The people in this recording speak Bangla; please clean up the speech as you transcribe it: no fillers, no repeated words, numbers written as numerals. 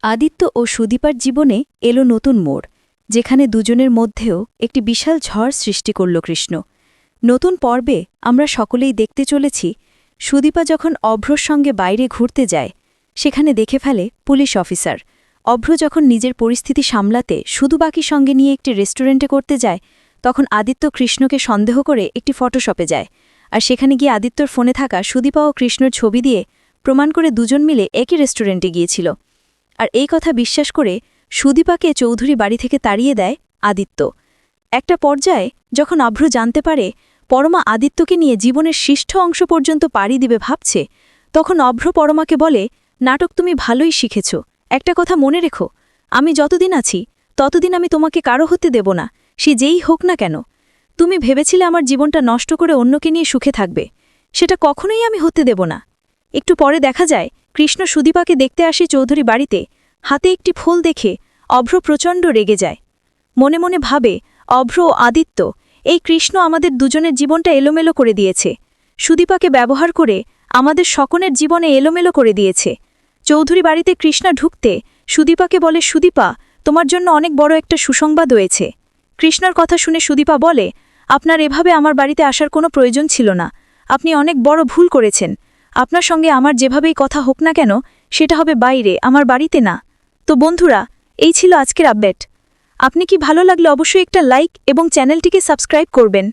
আদিত্য ও সুদীপার জীবনে এলো নতুন মোড়, যেখানে দুজনের মধ্যেও একটি বিশাল ঝড় সৃষ্টি করল কৃষ্ণ। নতুন পর্বে আমরা সকলেই দেখতে চলেছি সুদীপা যখন অভ্রর সঙ্গে বাইরে ঘুরতে যায়, সেখানে দেখে ফেলে পুলিশ অফিসার। অভ্র যখন নিজের পরিস্থিতি সামলাতে সুদীপাকে সঙ্গে নিয়ে একটি রেস্টুরেন্টে করতে যায়, তখন আদিত্য কৃষ্ণকে সন্দেহ করে একটি ফটোশপে যায়, আর সেখানে গিয়ে আদিত্যর ফোনে থাকা সুদীপা ও কৃষ্ণর ছবি দিয়ে প্রমাণ করে দুজন মিলে একই রেস্টুরেন্টে গিয়েছিল। আর এই কথা বিশ্বাস করে সুদীপাকে চৌধুরী বাড়ি থেকে তাড়িয়ে দেয় আদিত্য। একটা পর্যায়ে যখন অভ্র জানতে পারে পরমা আদিত্যকে নিয়ে জীবনের শীর্ষ অংশ পর্যন্ত পাড়ি দিবে ভাবছে, তখন অভ্র পরমাকে বলে, নাটক তুমি ভালোই শিখেছ, একটা কথা মনে রেখো, আমি যতদিন আছি ততদিন আমি তোমাকে কারো হতে দেব না, সে যেই হোক না কেন। তুমি ভেবেছিলে আমার জীবনটা নষ্ট করে অন্যকে নিয়ে সুখে থাকবে, সেটা কখনোই আমি হতে দেব না। একটু পরে দেখা যায় কৃষ্ণ সুদীপাকে দেখতে আসে চৌধুরী বাড়িতে, হাতে একটি ফুল দেখে অভ্র প্রচণ্ড রেগে যায়। মনে মনে ভাবে, অভ্র ও আদিত্য, এই কৃষ্ণ আমাদের দুজনের জীবনটা এলোমেলো করে দিয়েছে, সুদীপাকে ব্যবহার করে আমাদের সকলের জীবনে এলোমেলো করে দিয়েছে। চৌধুরী বাড়িতে কৃষ্ণা ঢুকতে সুদীপাকে বলে, সুদীপা, তোমার জন্য অনেক বড় একটা সুসংবাদ হয়েছে। কৃষ্ণার কথা শুনে সুদীপা বলে, আপনার এভাবে আমার বাড়িতে আসার কোনো প্রয়োজন ছিল না, আপনি অনেক বড় ভুল করেছেন। আপনার সঙ্গে আমার যেভাবেই কথা হোক না কেন, সেটা হবে বাইরে, আমার বাড়িতে না। তো বন্ধুরা, এই ছিল আজকের আপডেট। আপনি কি ভালো লাগলে অবশ্যই একটা লাইক এবং চ্যানেলটিকে সাবস্ক্রাইব করবেন।